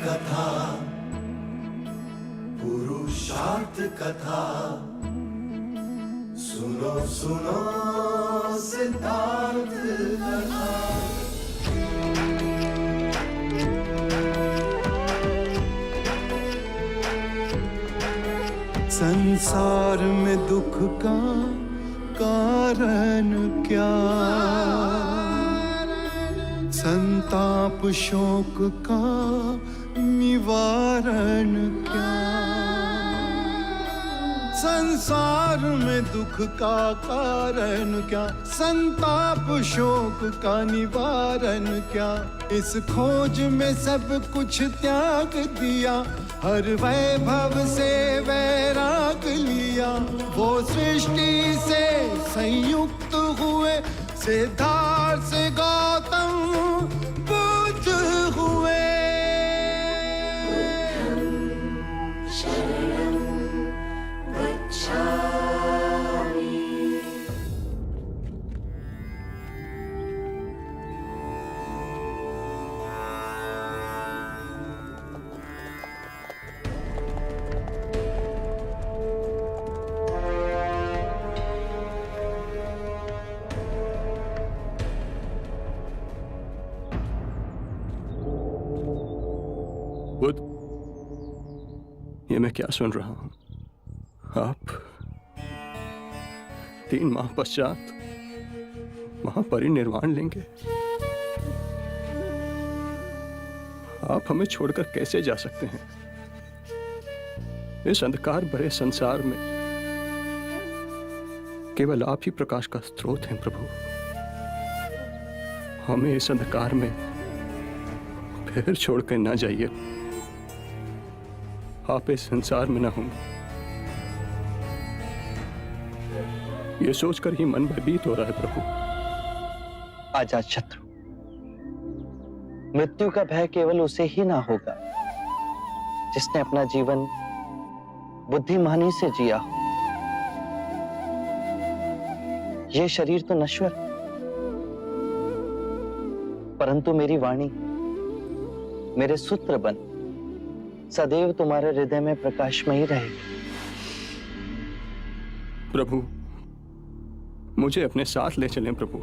कथा, पुरुषार्थ कथा, सुनो सुनो सिद्धार्थ कथा। संसार में दुख का कारण क्या, संताप शोक का निवारण क्या। संसार में दुख का कारण क्या, संताप शोक का निवारण क्या। इस खोज में सब कुछ त्याग दिया, हर वैभव से वैराग लिया। वो सृष्टि से संयुक्त हुए, सिद्धार्थ से गौतम बुद्ध हुए। बुद्ध, ये मैं क्या सुन रहा हूं? आप 3 माह पश्चात महापरिनिर्वाण लेंगे। आप हमें छोड़कर कैसे जा सकते हैं? इस अंधकार भरे संसार में केवल आप ही प्रकाश का स्रोत हैं प्रभु। हमें इस अंधकार में फिर छोड़कर ना जाइए। आप इस संसार में ना होंगे, ये सोचकर ही मन भयभीत हो रहा है प्रभु। अजात शत्रु, मृत्यु का भय केवल उसे ही ना होगा जिसने अपना जीवन बुद्धिमानी से जिया हो। यह शरीर तो नश्वर, परंतु मेरी वाणी, मेरे सूत्र बन सदैव तुम्हारे हृदय में प्रकाशमयी रहेगी। प्रभु, मुझे अपने साथ ले चलें प्रभु।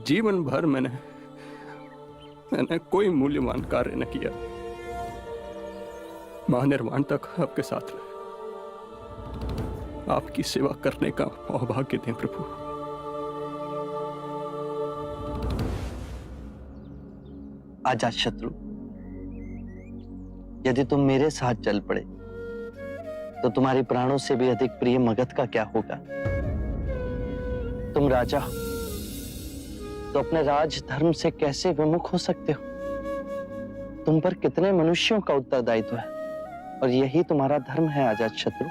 जीवन भर मैंने कोई मूल्यवान कार्य न किया। महानिर्वाण तक आपके साथ रहे, आपकी सेवा करने का सौभाग्य दें प्रभु। अजात शत्रु, यदि तुम मेरे साथ चल पड़े तो तुम्हारे प्राणों से भी अधिक प्रिय मगध का क्या होगा। तुम राजा हो तो अपने राज धर्म से कैसे विमुख हो सकते हो। तुम पर कितने मनुष्यों का उत्तरदायित्व है और यही तुम्हारा धर्म है। अजात शत्रु,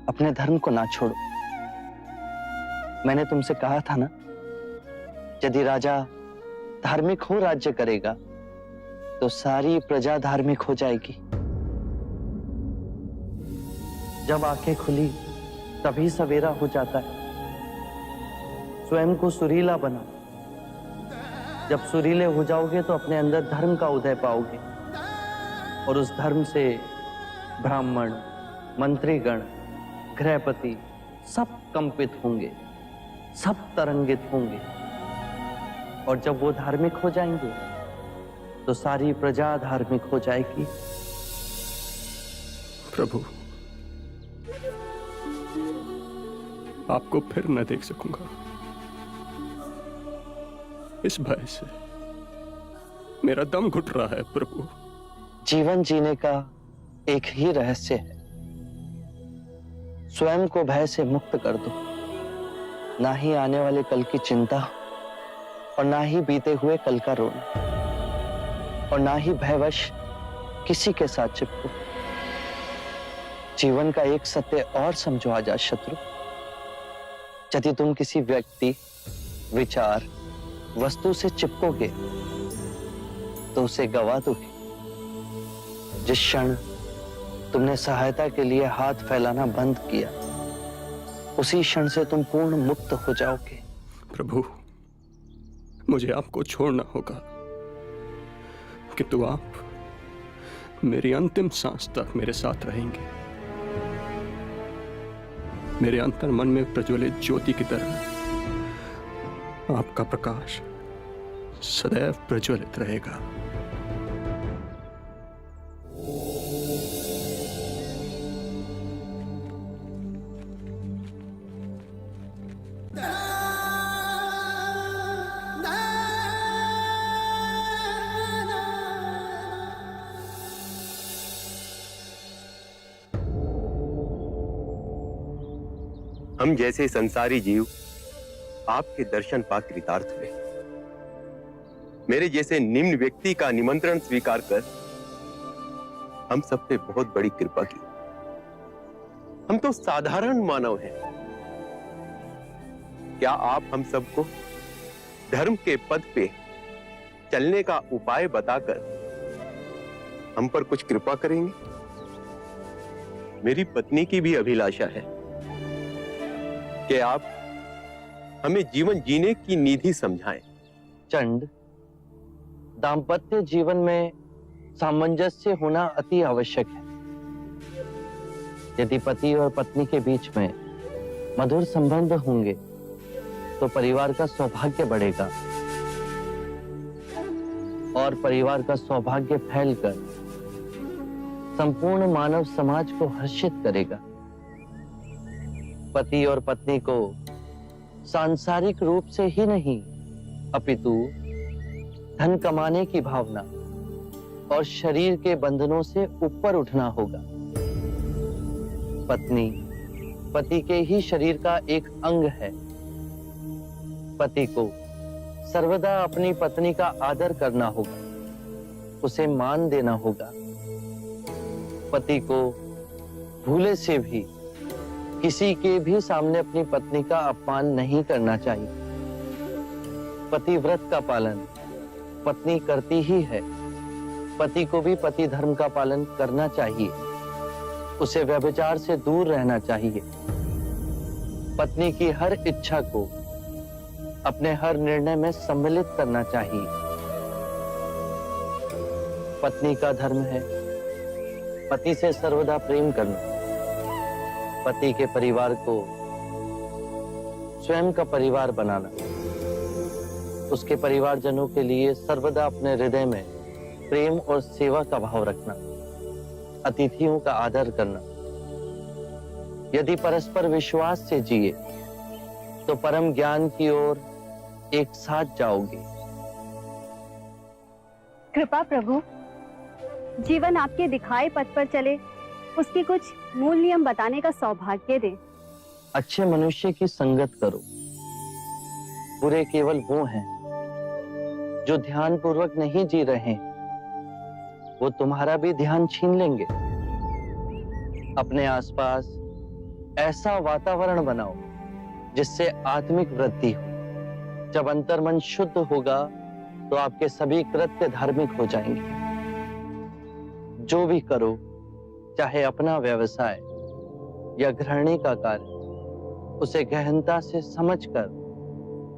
अपने धर्म को ना छोड़ो। मैंने तुमसे कहा था ना, यदि राजा धार्मिक हो राज्य करेगा तो सारी प्रजा धार्मिक हो जाएगी। जब आंखें खुली तभी सवेरा हो जाता है। स्वयं को सुरीला बनाओ। जब सुरीले हो जाओगे तो अपने अंदर धर्म का उदय पाओगे और उस धर्म से ब्राह्मण, मंत्रीगण, गृहपति सब कंपित होंगे, सब तरंगित होंगे। और जब वो धार्मिक हो जाएंगे तो सारी प्रजा धार्मिक हो जाएगी। प्रभु, आपको फिर न देख सकूंगा। इस भय से मेरा दम घुट रहा है प्रभु। जीवन जीने का एक ही रहस्य है, स्वयं को भय से मुक्त कर दो। ना ही आने वाले कल की चिंता और ना ही बीते हुए कल का रोना और ना ही भयवश किसी के साथ चिपको। जीवन का एक सत्य और समझो अजात शत्रु, यदि तुम किसी व्यक्ति, विचार, वस्तु से चिपकोगे तो उसे गवा दोगे। जिस क्षण तुमने सहायता के लिए हाथ फैलाना बंद किया, उसी क्षण से तुम पूर्ण मुक्त हो जाओगे। प्रभु, मुझे आपको छोड़ना होगा। किंतु आप मेरी अंतिम सांस तक मेरे साथ रहेंगे, मेरे अंतर मन में प्रज्वलित ज्योति की तरह आपका प्रकाश सदैव प्रज्वलित रहेगा। हम जैसे संसारी जीव आपके दर्शन पा कृतार्थ हुए। मेरे जैसे निम्न व्यक्ति का निमंत्रण स्वीकार कर हम सब पे बहुत बड़ी कृपा की। हम तो साधारण मानव हैं। क्या आप हम सबको धर्म के पद पे चलने का उपाय बताकर हम पर कुछ कृपा करेंगे? मेरी पत्नी की भी अभिलाषा है कि आप हमें जीवन जीने की निधि समझाएं। चंड, दाम्पत्य जीवन में सामंजस्य होना अति आवश्यक है। यदि पति और पत्नी के बीच में मधुर संबंध होंगे तो परिवार का सौभाग्य बढ़ेगा और परिवार का सौभाग्य फैलकर संपूर्ण मानव समाज को हर्षित करेगा। पति और पत्नी को सांसारिक रूप से ही नहीं अपितु धन कमाने की भावना और शरीर के बंधनों से ऊपर उठना होगा। पत्नी पति के ही शरीर का एक अंग है। पति को सर्वदा अपनी पत्नी का आदर करना होगा, उसे मान देना होगा। पति को भूले से भी किसी के भी सामने अपनी पत्नी का अपमान नहीं करना चाहिए। पति व्रत का पालन पत्नी करती ही है। पति को भी पति धर्म का पालन करना चाहिए। उसे व्यभिचार से दूर रहना चाहिए। पत्नी की हर इच्छा को अपने हर निर्णय में सम्मिलित करना चाहिए। पत्नी का धर्म है पति से सर्वदा प्रेम करना। पति के परिवार को स्वयं का परिवार बनाना। उसके परिवारजनों के लिए सर्वदा अपने हृदय में प्रेम और सेवा का भाव रखना। अतिथियों का आदर करना। यदि परस्पर विश्वास से जिए तो परम ज्ञान की ओर एक साथ जाओगे। कृपा प्रभु, जीवन आपके दिखाए पथ पर चले, उसके कुछ मूल नियम बताने का सौभाग्य दें। अच्छे मनुष्य की संगत करो। बुरे केवल वो हैं जो ध्यान पूर्वक नहीं जी रहे। वो तुम्हारा भी ध्यान छीन लेंगे। अपने आसपास ऐसा वातावरण बनाओ जिससे आत्मिक वृद्धि हो। जब अंतर्मन शुद्ध होगा तो आपके सभी कृत्य धार्मिक हो जाएंगे। जो भी करो, चाहे अपना व्यवसाय या गृहिणी का कार्य, उसे गहनता से समझकर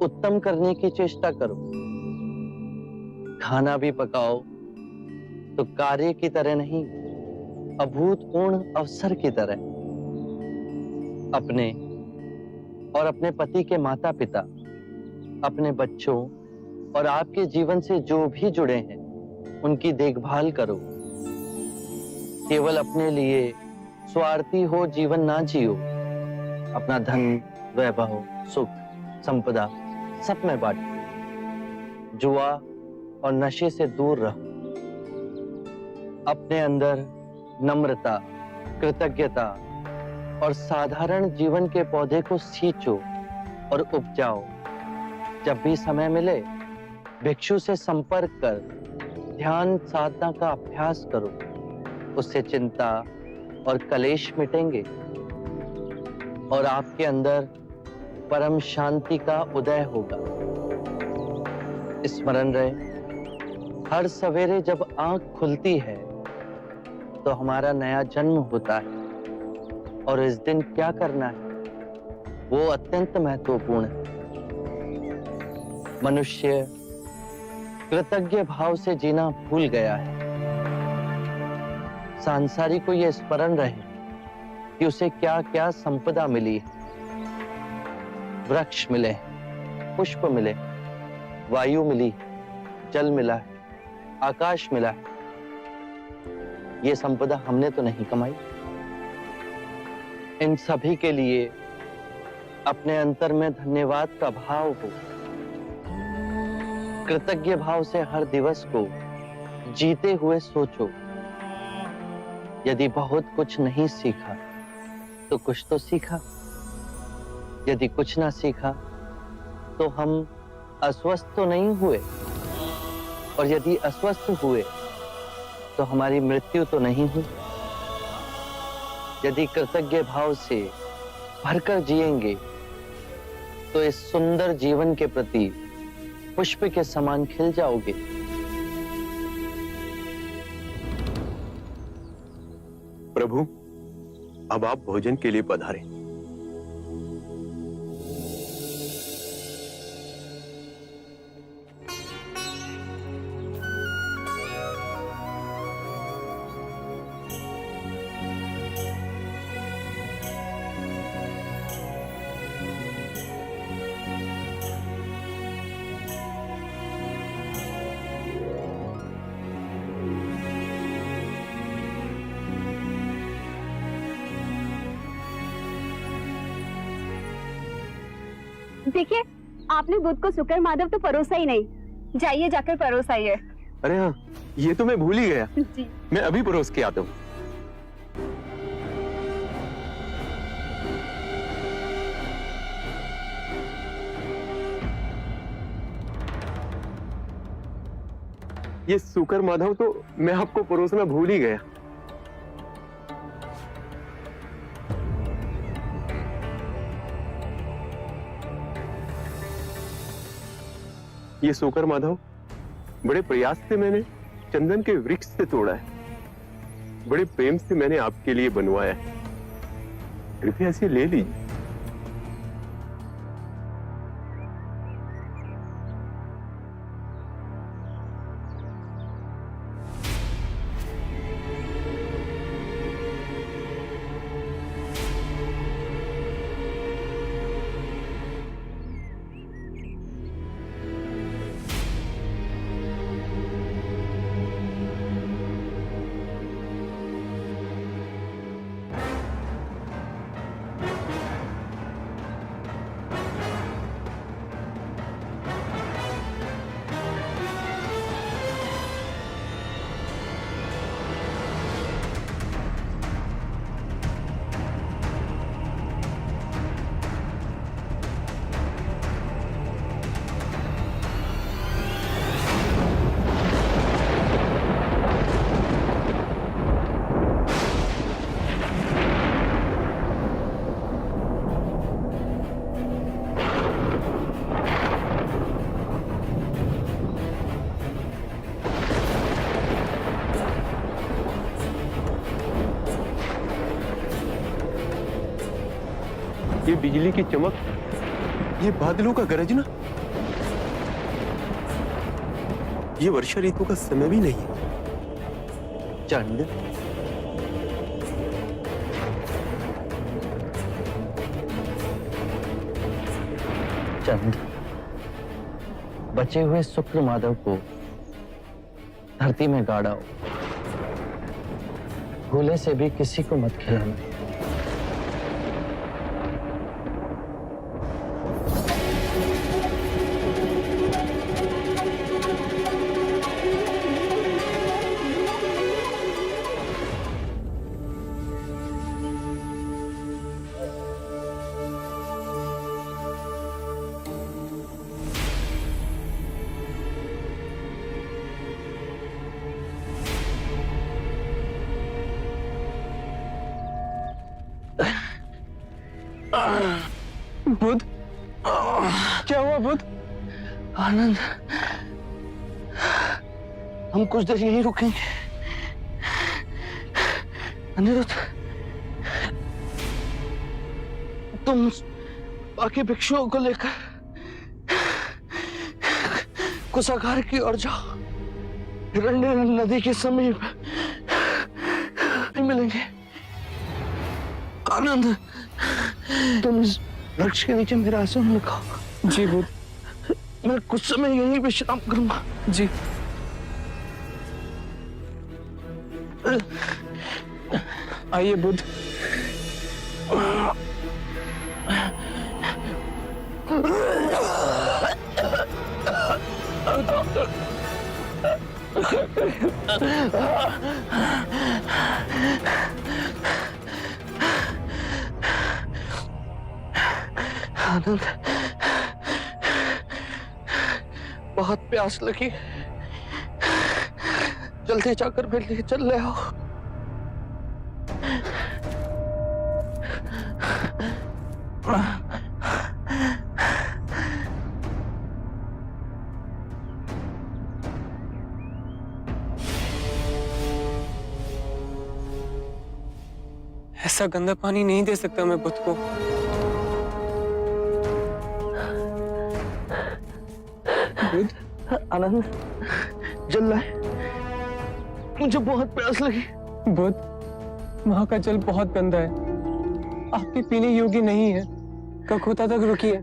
उत्तम करने की चेष्टा करो। खाना भी पकाओ तो कार्य की तरह नहीं, अभूतपूर्ण अवसर की तरह। अपने और अपने पति के माता पिता, अपने बच्चों और आपके जीवन से जो भी जुड़े हैं उनकी देखभाल करो। केवल अपने लिए स्वार्थी हो जीवन ना जियो। अपना धन, वैभव, सुख, संपदा सब में बांटो। जुआ और नशे से दूर रहो। अपने अंदर नम्रता, कृतज्ञता और साधारण जीवन के पौधे को सींचो और उपजाओ। जब भी समय मिले भिक्षु से संपर्क कर ध्यान साधना का अभ्यास करो। उससे चिंता और कलेश मिटेंगे और आपके अंदर परम शांति का उदय होगा। स्मरण रहे, हर सवेरे जब आंख खुलती है तो हमारा नया जन्म होता है और इस दिन क्या करना है वो अत्यंत महत्वपूर्ण है। मनुष्य कृतज्ञ भाव से जीना भूल गया है। सांसारी को यह स्मरण रहे कि उसे क्या क्या संपदा मिली है। वृक्ष मिले, पुष्प मिले, वायु मिली, जल मिला है, आकाश मिला है। ये संपदा हमने तो नहीं कमाई। इन सभी के लिए अपने अंतर में धन्यवाद का भाव हो। कृतज्ञ भाव से हर दिवस को जीते हुए सोचो। यदि बहुत कुछ नहीं सीखा तो कुछ तो सीखा। यदि कुछ ना सीखा तो हम अस्वस्थ तो नहीं हुए, और यदि अस्वस्थ हुए तो हमारी मृत्यु तो नहीं हुई। यदि कृतज्ञ भाव से भरकर जिएंगे तो इस सुंदर जीवन के प्रति पुष्प के समान खिल जाओगे। प्रभु, अब आप भोजन के लिए पधारें। देखिए, आपने बुध को शुक्र माधव तो परोसा ही नहीं। जाइए जाकर परोसाइए। अरे हाँ, ये तो मैं भूल ही गया। जी। मैं अभी परोस के आता हूँ। ये शुक्र माधव तो मैं आपको परोसना भूल ही गया। ये शुक्र माधव बड़े प्रयास से मैंने चंदन के वृक्ष से तोड़ा है। बड़े प्रेम से मैंने आपके लिए बनवाया है। कृपया इसे ले लीजिए। ये बिजली की चमक, ये बादलों का गरजना, ये वर्षा ऋतु का समय भी नहीं है। चंड, चंद, बचे हुए शुक्र माधव को धरती में गाड़ाओ। भूले से भी किसी को मत खिलाना। बुध, क्या हुआ बुध? आनंद, हम कुछ देर यहीं रुकेंगे। अनिरुद्ध, तुम बाकी भिक्षुओं को लेकर कुशागार की ओर जाओ। हिरण्य नदी के समीप मिलेंगे। आनंद, तुम इस वृक्ष के नीचे मेरा आसन लगाओ। जी बुद्ध। मैं कुछ समय यहीं विश्राम करूंगा। जी। आइए बुद्ध। आनंद, बहुत प्यास लगी, जल्दी जाकर मेरे लिए चल ले आओ। ऐसा गंदा पानी नहीं दे सकता मैं बुद्ध को। बुद्ध। आनंद, जल लाए, मुझे बहुत प्यास लगी। बुद्ध, वहां का जल बहुत गंदा है, आपके पीने योग्य नहीं है। ककोता तक रुकिए,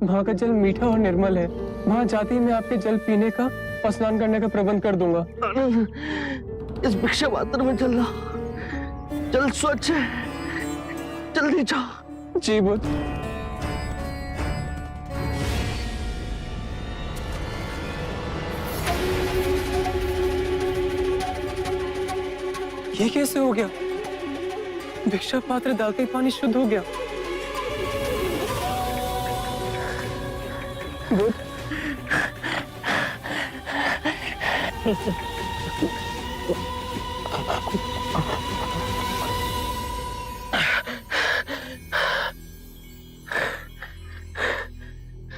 वहां का जल मीठा और निर्मल है। वहां जाते ही मैं आपके जल पीने का और स्नान करने का प्रबंध कर दूंगा। आनंद, इस भिक्षा पात्र में जल ला, जल स्वच्छ है, जल्दी जाओ। जी बुद्ध। ये कैसे हो गया? भिक्षा पात्र डालते ही पानी शुद्ध हो गया। बुद्ध।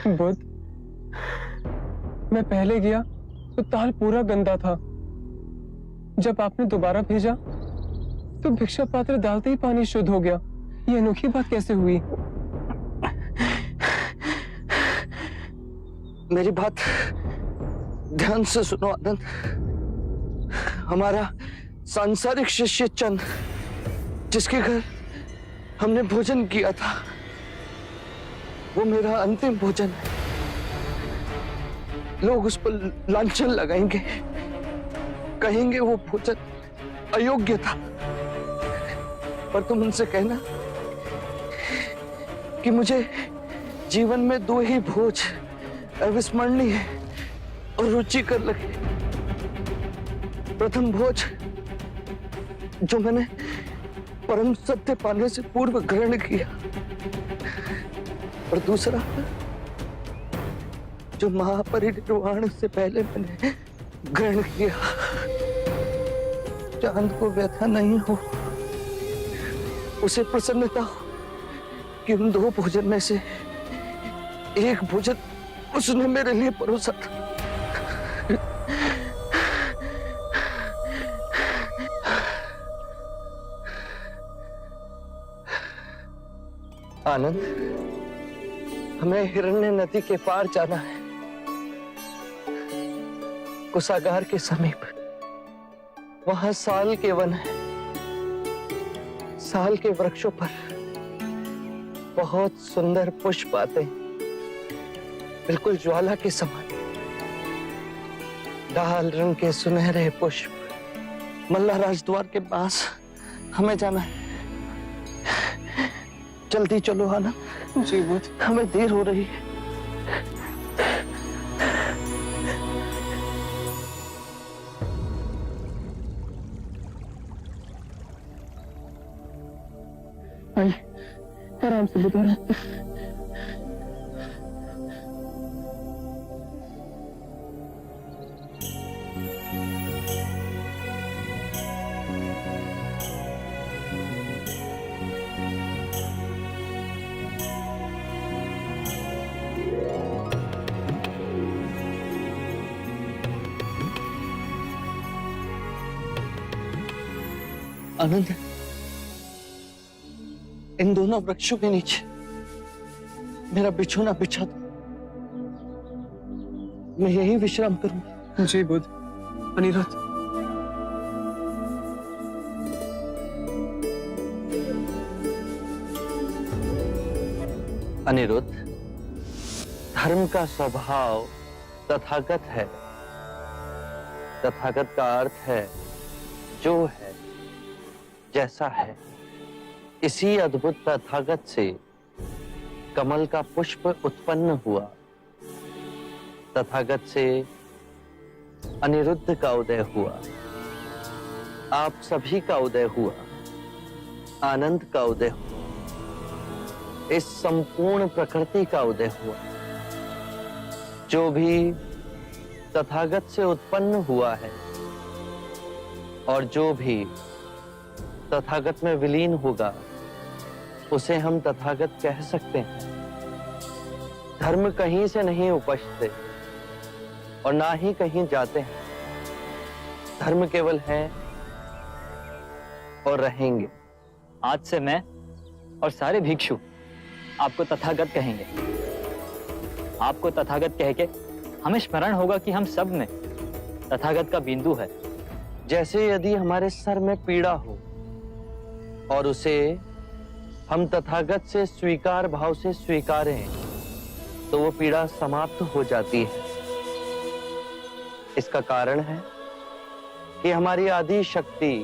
बुद्ध, मैं पहले गया तो ताल पूरा गंदा था। जब आपने दोबारा भेजा तो भिक्षा पात्र डालते ही पानी शुद्ध हो गया। ये अनोखी बात कैसे हुई? मेरी बात ध्यान से सुनो आनंद। हमारा सांसारिक शिष्य चंद, जिसके घर हमने भोजन किया था, वो मेरा अंतिम भोजन है। लोग उस पर लांछन लगाएंगे, कहेंगे वो भोजन अयोग्य था। पर तुम उनसे कहना कि मुझे जीवन में 2 ही भोज अविस्मरणीय और रुचिकर लगे। प्रथम भोज जो मैंने परम सत्य पाने से पूर्व ग्रहण किया, और दूसरा जो महापरिनिर्वाण से पहले मैंने ग्रहण किया। चांद को व्यथा नहीं हो, उसे प्रसन्नता हो कि उन 2 भोजन में से एक भोजन उसने मेरे लिए परोसा था। आनंद, हमें हिरण्य नदी के पार जाना है, कुशागार के समीप। वहां साल के वन है। साल के वृक्षों पर बहुत सुंदर पुष्प आते हैं, बिल्कुल ज्वाला के समान। लाल रंग के सुनहरे पुष्प। मल्ला राजद्वार के पास हमें जाना है। जल्दी चलो आनंद। जी बुद्ध। हमें देर हो रही है। आइए, आराम से बुद्ध, आराम से। आनंद, इन दोनों वृक्षों के नीचे मेरा बिछोना बिछा दो। मैं यही विश्राम करूंगा। जी बुद्ध। अनिरुद्ध। अनिरुद्ध, धर्म का स्वभाव तथागत है। तथागत का अर्थ है जो है, जैसा है। इसी अद्भुत तथागत से कमल का पुष्प उत्पन्न हुआ। तथागत से अनिरुद्ध का उदय हुआ। आप सभी का उदय हुआ। आनंद का उदय हुआ। इस संपूर्ण प्रकृति का उदय हुआ। जो भी तथागत से उत्पन्न हुआ है और जो भी तथागत में विलीन होगा, उसे हम तथागत कह सकते हैं। धर्म कहीं से नहीं उपजते और ना ही कहीं जाते हैं। धर्म केवल है और रहेंगे। आज से मैं और सारे भिक्षु आपको तथागत कहेंगे। आपको तथागत कह के हमें स्मरण होगा कि हम सब में तथागत का बिंदु है। जैसे यदि हमारे सर में पीड़ा हो और उसे हम तथागत से स्वीकार भाव से स्वीकारें, तो वो पीड़ा समाप्त हो जाती है। इसका कारण है कि हमारी आदि शक्ति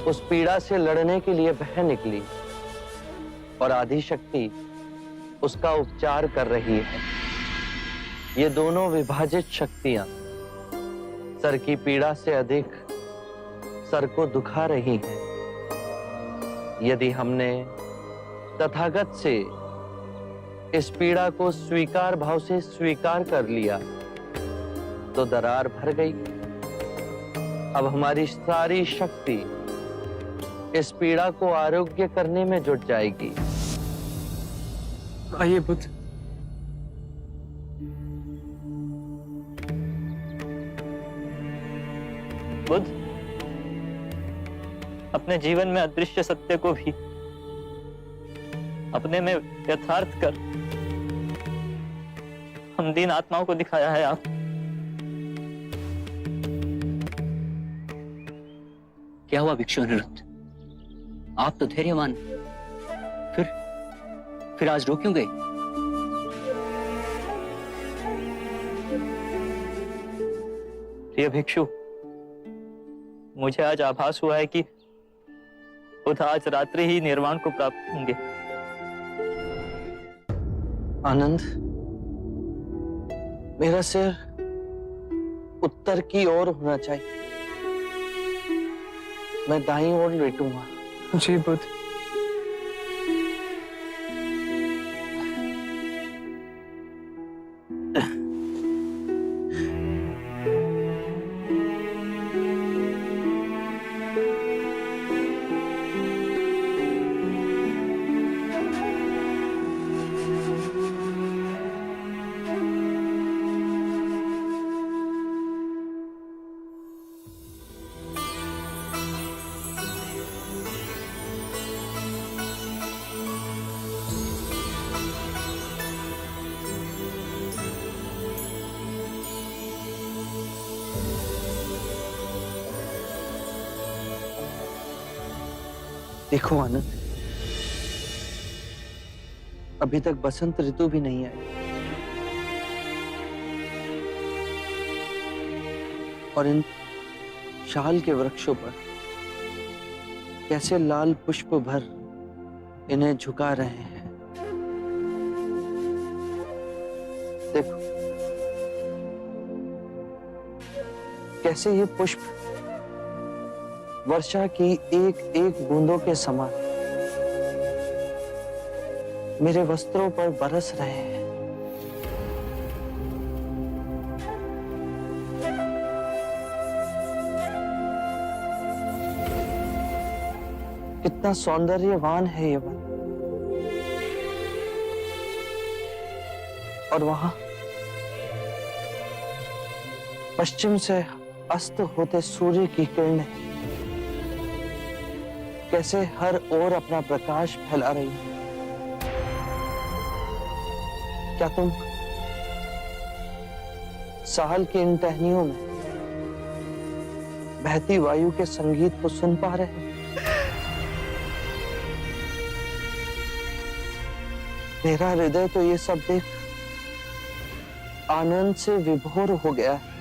उस पीड़ा से लड़ने के लिए बह निकली और आदि शक्ति उसका उपचार कर रही है। ये दोनों विभाजित शक्तियां सर की पीड़ा से अधिक सर को दुखा रही हैं। यदि हमने तथागत से इस पीड़ा को स्वीकार भाव से स्वीकार कर लिया, तो दरार भर गई। अब हमारी सारी शक्ति इस पीड़ा को आरोग्य करने में जुट जाएगी। आइए बुद्ध। बुद्ध, अपने जीवन में अदृश्य सत्य को भी अपने में यथार्थ कर हम दीन आत्माओं को दिखाया है आप। क्या हुआ भिक्षु अनिरुद्ध? आप तो धैर्यवान, फिर आज रो क्यों गए? प्रिय भिक्षु, मुझे आज आभास हुआ है कि बुद्ध आज रात्रि ही निर्वाण को प्राप्त होंगे। आनंद, मेरा सिर उत्तर की ओर होना चाहिए। मैं दाईं ओर लेटूंगा। जी बुद्ध। देखो आनंद, अभी तक बसंत ऋतु भी नहीं आई और इन शाल के वृक्षों पर कैसे लाल पुष्प भर इन्हें झुका रहे हैं। देखो कैसे ये पुष्प वर्षा की एक एक बूंदों के समान मेरे वस्त्रों पर बरस रहे हैं। कितना सौंदर्यवान है ये वन। और वहां पश्चिम से अस्त होते सूर्य की किरणें कैसे हर ओर अपना प्रकाश फैला रही है। साल की इन टहनियों में बहती वायु के संगीत को सुन पा रहे हैं। मेरा हृदय तो ये सब देख आनंद से विभोर हो गया है।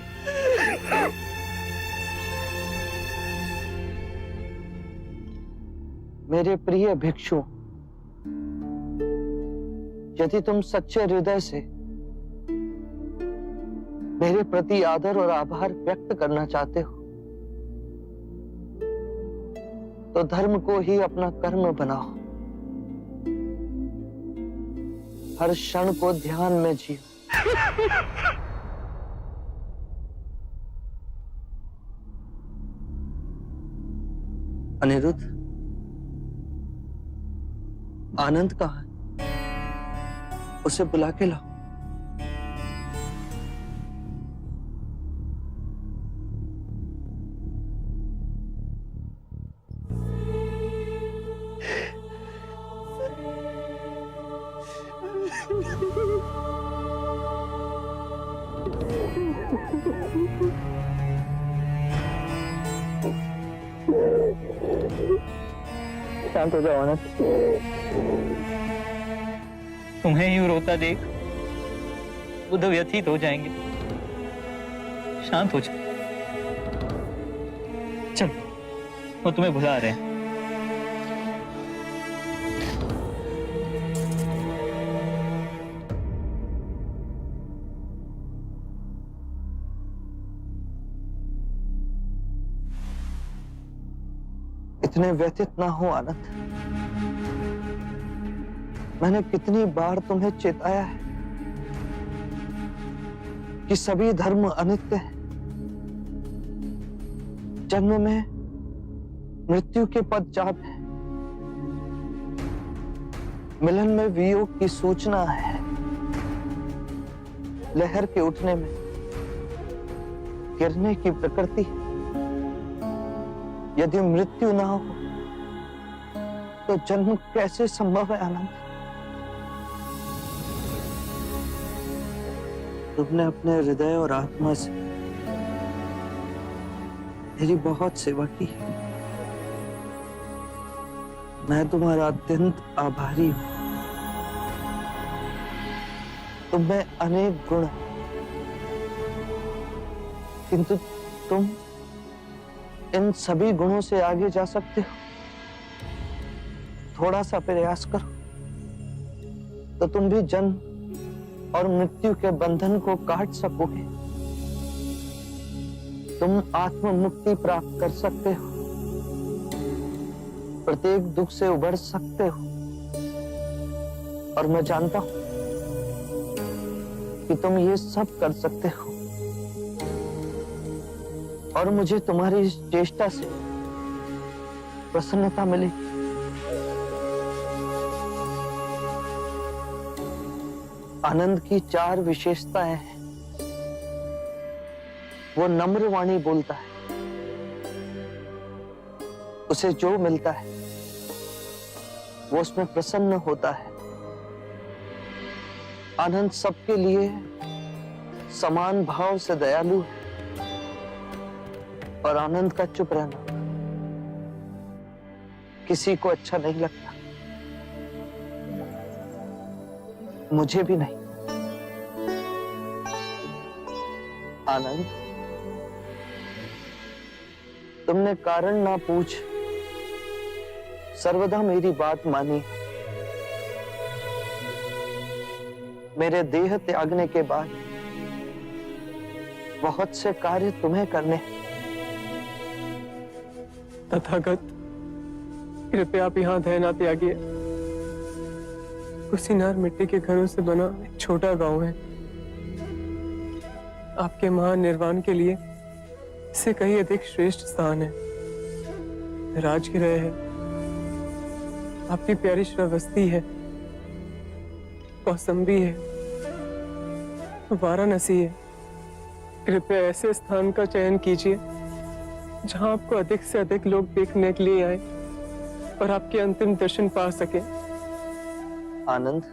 मेरे प्रिय भिक्षु, यदि तुम सच्चे हृदय से मेरे प्रति आदर और आभार व्यक्त करना चाहते हो तो धर्म को ही अपना कर्म बनाओ। हर क्षण को ध्यान में जियो। अनिरुद्ध, आनंद कहाँ है? उसे बुला के लाओ। शांत हो जाओ आनंद। तुम्हें यूं रोता देख बुध व्यथित हो जाएंगे। शांत हो जाओ। चल, वो तुम्हें बुला रहे हैं। इतने व्यथित ना हो आनंद। मैंने कितनी बार तुम्हें चेताया है कि सभी धर्म अनित्य है। जन्म में मृत्यु के पदचाप है, मिलन में वियोग की सूचना है, लहर के उठने में गिरने की प्रकृति। यदि मृत्यु ना हो तो जन्म कैसे संभव है आनंद? तुमने अपने हृदय और आत्मा से मेरी बहुत सेवा की है। मैं तुम्हारा अत्यंत आभारी हूं। तुम में अनेक गुण हैं, किंतु तुम इन सभी गुणों से आगे जा सकते हो। थोड़ा सा प्रयास करो तो तुम भी जन्म और मृत्यु के बंधन को काट सकोगे। तुम आत्म मुक्ति प्राप्त कर सकते हो, प्रत्येक दुख से उबर सकते हो। और मैं जानता हूं कि तुम ये सब कर सकते हो, और मुझे तुम्हारी इस चेष्टा से प्रसन्नता मिलेगी। आनंद की 4 विशेषताएं हैं। वो नम्र वाणी बोलता है, उसे जो मिलता है वो उसमें प्रसन्न होता है। आनंद सबके लिए समान भाव से दयालु है, और आनंद का चुप रहना किसी को अच्छा नहीं लगता, मुझे भी नहीं। आनंद, तुमने कारण ना पूछ सर्वदा मेरी बात मानी। मेरे देह त्यागने के बाद बहुत से कार्य तुम्हें करने हैं। तथागत, कृपया आप यहाँ दया ना त्यागिए। कुशीनार मिट्टी के घरों से बना एक छोटा गांव है। आपके महान निर्वाण के लिए इससे कहीं अधिक श्रेष्ठ स्थान है। राजगृह है, आपकी प्यारी श्रावस्ती है, कौसंबी है, वाराणसी है। कृपया ऐसे स्थान का चयन कीजिए जहां आपको अधिक से अधिक लोग देखने के लिए आए और आपके अंतिम दर्शन पा सके। आनंद,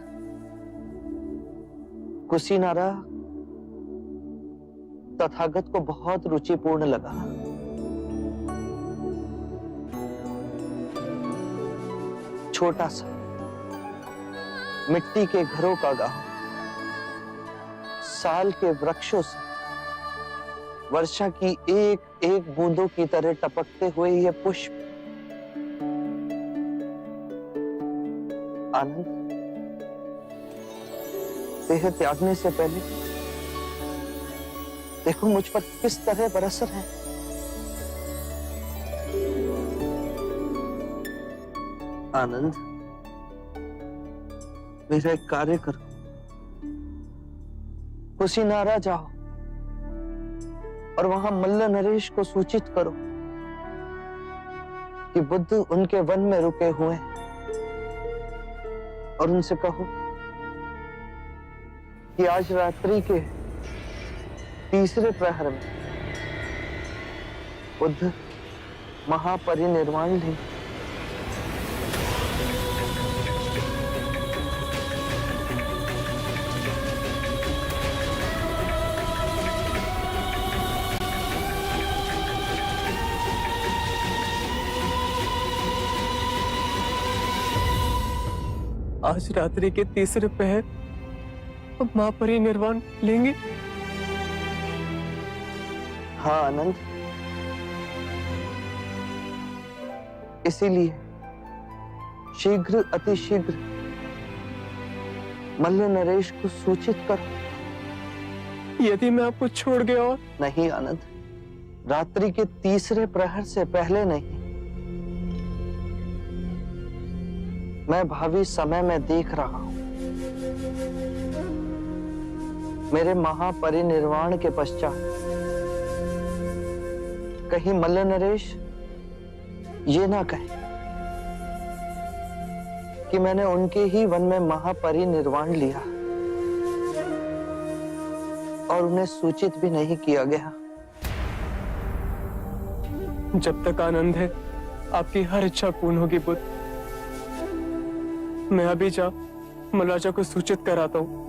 कुशीनारा तथागत को बहुत रुचिपूर्ण लगा। छोटा सा मिट्टी के घरों का गांव, साल के वृक्षों से वर्षा की एक एक बूंदों की तरह टपकते हुए ये पुष्प, आनंद देह त्यागने से पहले देखो मुझ पर किस तरह बरस रहे हैं। आनंद, मेरा एक कार्य करो, कुशीनारा जाओ और वहां मल्ल नरेश को सूचित करो कि बुद्ध उनके वन में रुके हुए हैं, और उनसे कहो कि आज रात्रि के तीसरे प्रहर में बुद्ध महापरिनिर्वाण लेंगे। आज रात्रि के तीसरे पहर हम महापरिनिर्वाण लेंगे। हाँ आनंद, इसीलिए शीघ्र अतिशीघ्र मल्ल नरेश को सूचित करो। यदि मैं आपको छोड़ गया और नहीं आनंद, रात्रि के तीसरे प्रहर से पहले नहीं। मैं भावी समय में देख रहा हूं, मेरे महापरिनिर्वाण के पश्चात कहीं मल्ल नरेश ये ना कहे कि मैंने उनके ही वन में महापरिनिर्वाण लिया और उन्हें सूचित भी नहीं किया गया। जब तक आनंद है आपकी हर इच्छा पूर्ण होगी बुद्ध। मैं अभी जा मल्लाजा को सूचित कराता हूं।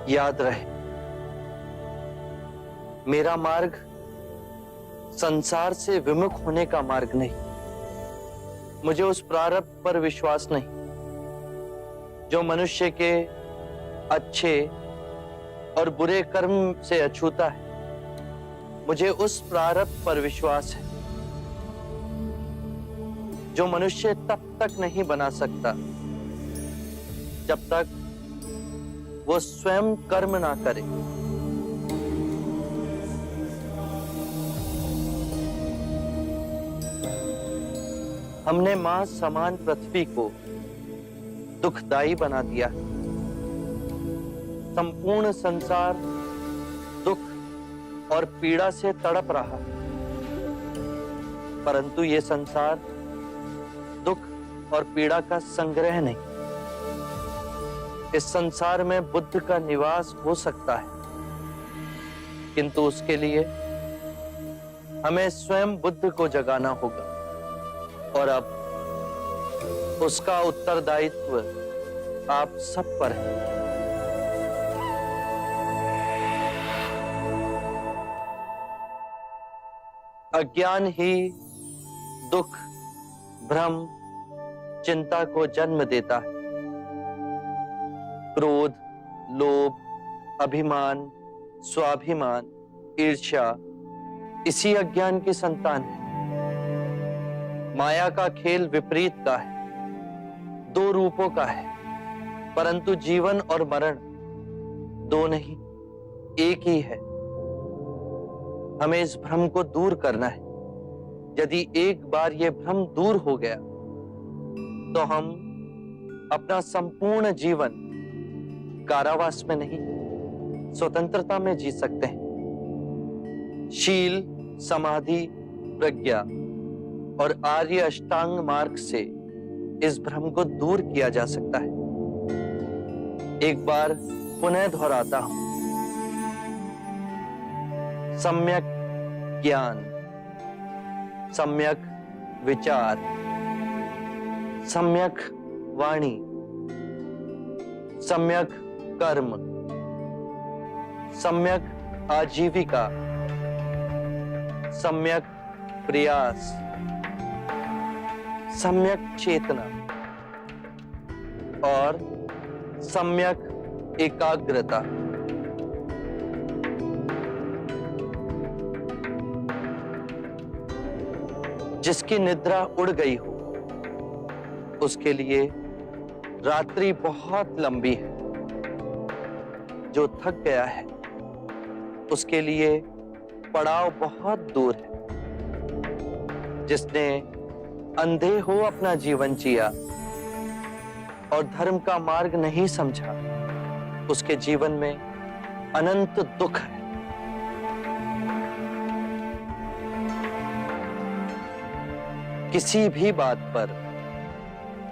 याद रहे, मेरा मार्ग संसार से विमुख होने का मार्ग नहीं। मुझे उस प्रारब्ध पर विश्वास नहीं जो मनुष्य के अच्छे और बुरे कर्म से अछूता है। मुझे उस प्रारब्ध पर विश्वास है जो मनुष्य तब तक नहीं बना सकता जब तक वो स्वयं कर्म ना करे। हमने मां समान पृथ्वी को दुखदाई बना दिया है। संपूर्ण संसार दुख और पीड़ा से तड़प रहा है, परंतु ये संसार दुख और पीड़ा का संग्रह नहीं। इस संसार में बुद्ध का निवास हो सकता है, किंतु उसके लिए हमें स्वयं बुद्ध को जगाना होगा। और अब उसका उत्तरदायित्व आप सब पर है। अज्ञान ही दुख, भ्रम, चिंता को जन्म देता है। क्रोध, लोभ, अभिमान, स्वाभिमान, ईर्ष्या इसी अज्ञान की संतान है। माया का खेल विपरीत का है, दो रूपों का है, परंतु जीवन और मरण दो नहीं, एक ही है। हमें इस भ्रम को दूर करना है। यदि एक बार यह भ्रम दूर हो गया तो हम अपना संपूर्ण जीवन कारावास में नहीं, स्वतंत्रता में जी सकते हैं। शील, समाधि, प्रज्ञा और आर्य अष्टांग मार्ग से इस भ्रम को दूर किया जा सकता है। एक बार पुनः दोहराता हूं, सम्यक ज्ञान, सम्यक विचार, सम्यक वाणी, सम्यक कर्म, सम्यक आजीविका, सम्यक प्रयास, सम्यक चेतना और सम्यक एकाग्रता। जिसकी निद्रा उड़ गई हो उसके लिए रात्रि बहुत लंबी है। जो थक गया है उसके लिए पड़ाव बहुत दूर है। जिसने अंधे हो अपना जीवन जिया और धर्म का मार्ग नहीं समझा, उसके जीवन में अनंत दुख है। किसी भी बात पर,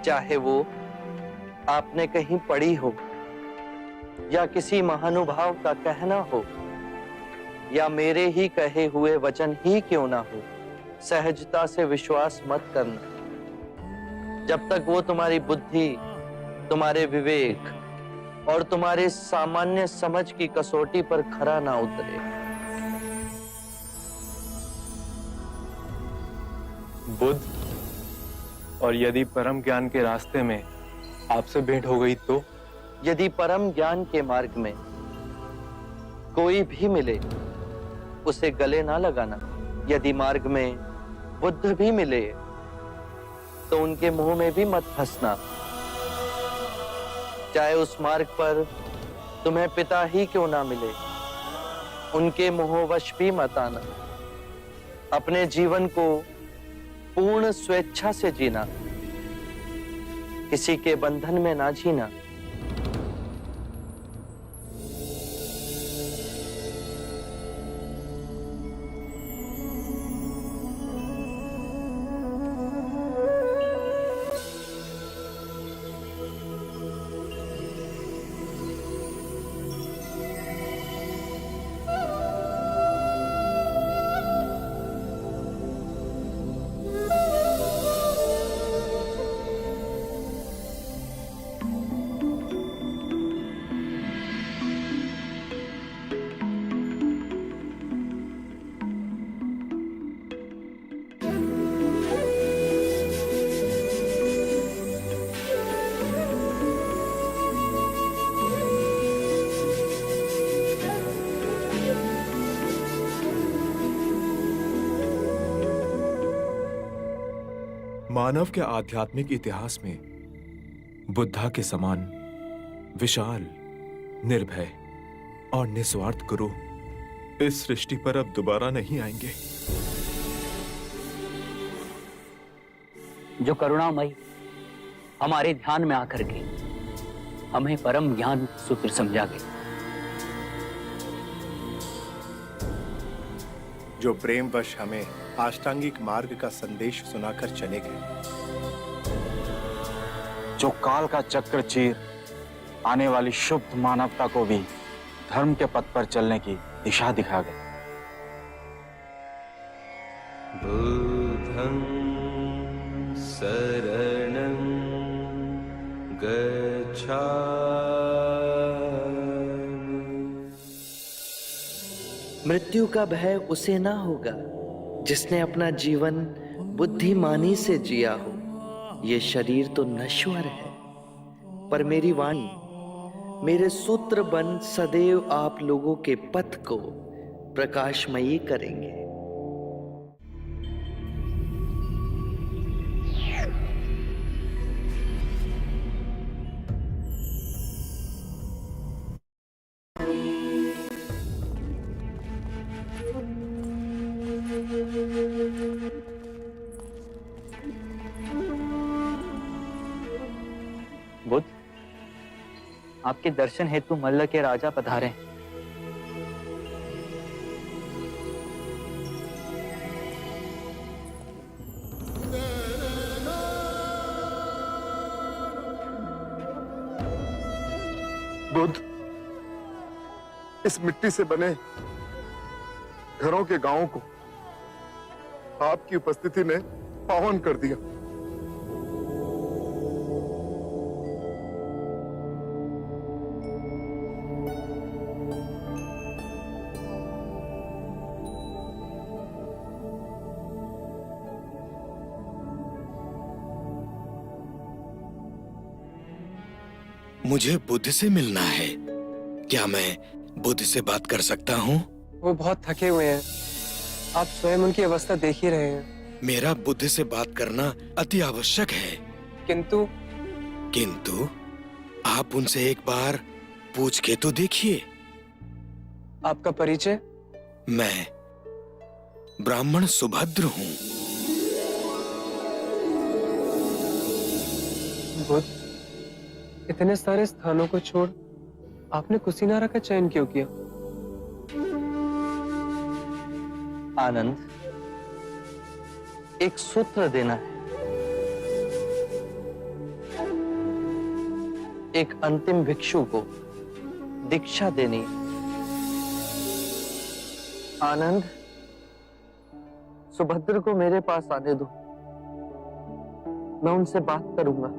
चाहे वो आपने कहीं पढ़ी हो या किसी महानुभाव का कहना हो या मेरे ही कहे हुए वचन ही क्यों ना हो, सहजता से विश्वास मत करना। जब तक वो तुम्हारी बुद्धि, तुम्हारे विवेक और तुम्हारे सामान्य समझ की कसौटी पर खरा ना उतरे। बुद्ध, और यदि परम ज्ञान के रास्ते में आपसे भेंट हो गई तो? यदि परम ज्ञान के मार्ग में कोई भी मिले उसे गले ना लगाना। यदि मार्ग में बुद्ध भी मिले तो उनके मुंह में भी मत फंसना। चाहे उस मार्ग पर तुम्हें पिता ही क्यों ना मिले, उनके मोहवश भी मत आना। अपने जीवन को पूर्ण स्वेच्छा से जीना, किसी के बंधन में ना जीना। मानव के आध्यात्मिक इतिहास में बुद्धा के समान विशाल निर्भय और निस्वार्थ गुरु इस सृष्टि पर अब दोबारा नहीं आएंगे। जो करुणामयी हमारे ध्यान में आकर के हमें परम ज्ञान सूत्र समझा गए, जो प्रेमवश हमें अष्टांगिक मार्ग का संदेश सुनाकर चले गए, जो काल का चक्र चीर आने वाली शुद्ध मानवता को भी धर्म के पथ पर चलने की दिशा दिखा गए। बुद्धं शरणं गच्छामि। मृत्यु का भय उसे ना होगा जिसने अपना जीवन बुद्धिमानी से जिया हो। ये शरीर तो नश्वर है, पर मेरी वाणी, मेरे सूत्र बन सदैव आप लोगों के पथ को प्रकाशमयी करेंगे। बुद्ध, आपके दर्शन हेतु मल्ल के राजा पधारे। बुद्ध, इस मिट्टी से बने घरों के गांवों को आपकी उपस्थिति ने पावन कर दिया। मुझे बुद्ध से मिलना है। क्या मैं बुद्ध से बात कर सकता हूँ? वो बहुत थके हुए हैं, आप स्वयं उनकी अवस्था देख ही रहे हैं। मेरा बुद्ध से बात करना अति आवश्यक है। किंतु आप उनसे एक बार पूछ के तो देखिए। आपका परिचय? मैं ब्राह्मण सुभद्र हूँ। बुद्ध, इतने सारे स्थानों को छोड़ आपने कुशीनारा का चयन क्यों किया? आनंद, एक सूत्र देना है, एक अंतिम भिक्षु को दीक्षा देनी। आनंद, सुभद्र को मेरे पास आने दो, मैं उनसे बात करूंगा।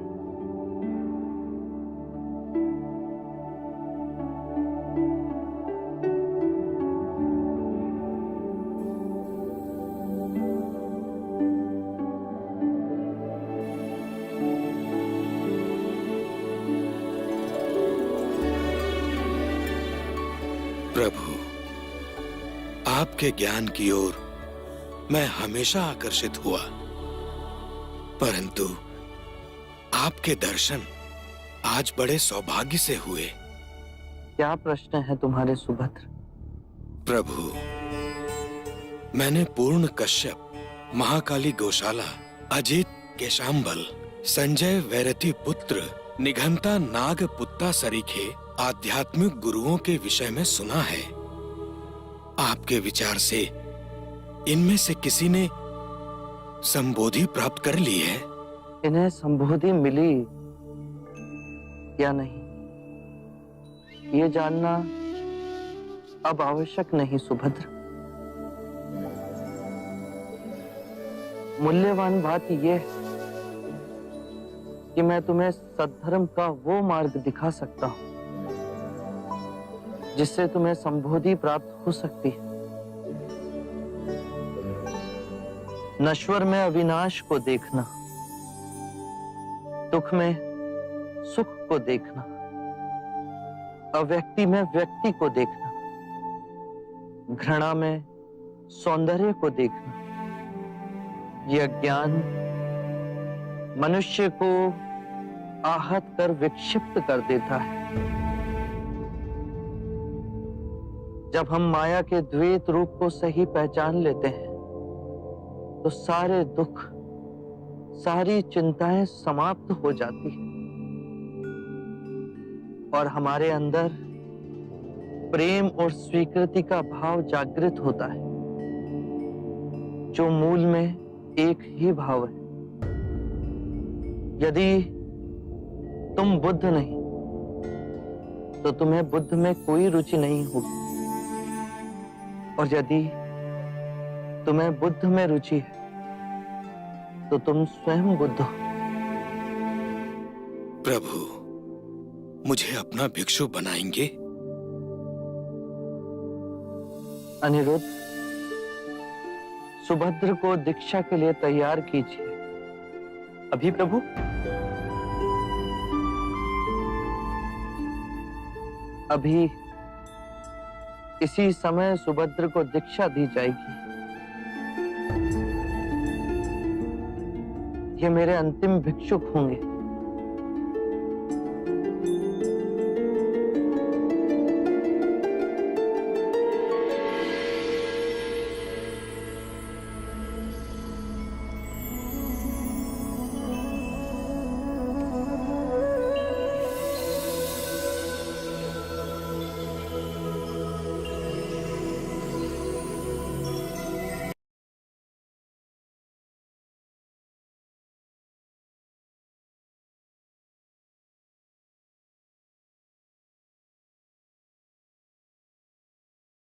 प्रभु, आपके ज्ञान की ओर मैं हमेशा आकर्षित हुआ, परंतु आपके दर्शन आज बड़े सौभाग्य से हुए। क्या प्रश्न है तुम्हारे सुभद्र? प्रभु, मैंने पूर्ण कश्यप, महाकाली गौशाला, अजित केशांबल, संजय वैरति पुत्र, निघंता नाग पुत्ता सरीखे आध्यात्मिक गुरुओं के विषय में सुना है। आपके विचार से इनमें से किसी ने संबोधि प्राप्त कर ली है? इन्हें संबोधि मिली या नहीं, ये जानना अब आवश्यक नहीं सुभद्र। मूल्यवान बात यह है कि मैं तुम्हें सद्धर्म का वो मार्ग दिखा सकता हूं जिससे तुम्हें संबोधि प्राप्त हो सकती है। नश्वर में अविनाश को देखना, दुख में सुख को देखना, अव्यक्ति में व्यक्ति को देखना, घृणा में सौंदर्य को देखना, यह ज्ञान मनुष्य को आहत कर विक्षिप्त कर देता है। जब हम माया के द्वैत रूप को सही पहचान लेते हैं तो सारे दुख, सारी चिंताएं समाप्त हो जाती हैं और हमारे अंदर प्रेम और स्वीकृति का भाव जागृत होता है, जो मूल में एक ही भाव है। यदि तुम बुद्ध नहीं तो तुम्हें बुद्ध में कोई रुचि नहीं होगी, और यदि तुम्हें बुद्ध में रुचि है तो तुम स्वयं बुद्ध हो। प्रभु, मुझे अपना भिक्षु बनाएंगे? अनिरुद्ध, सुभद्र को दीक्षा के लिए तैयार कीजिए। अभी प्रभु? अभी इसी समय सुभद्र को दीक्षा दी जाएगी। ये मेरे अंतिम भिक्षुक होंगे।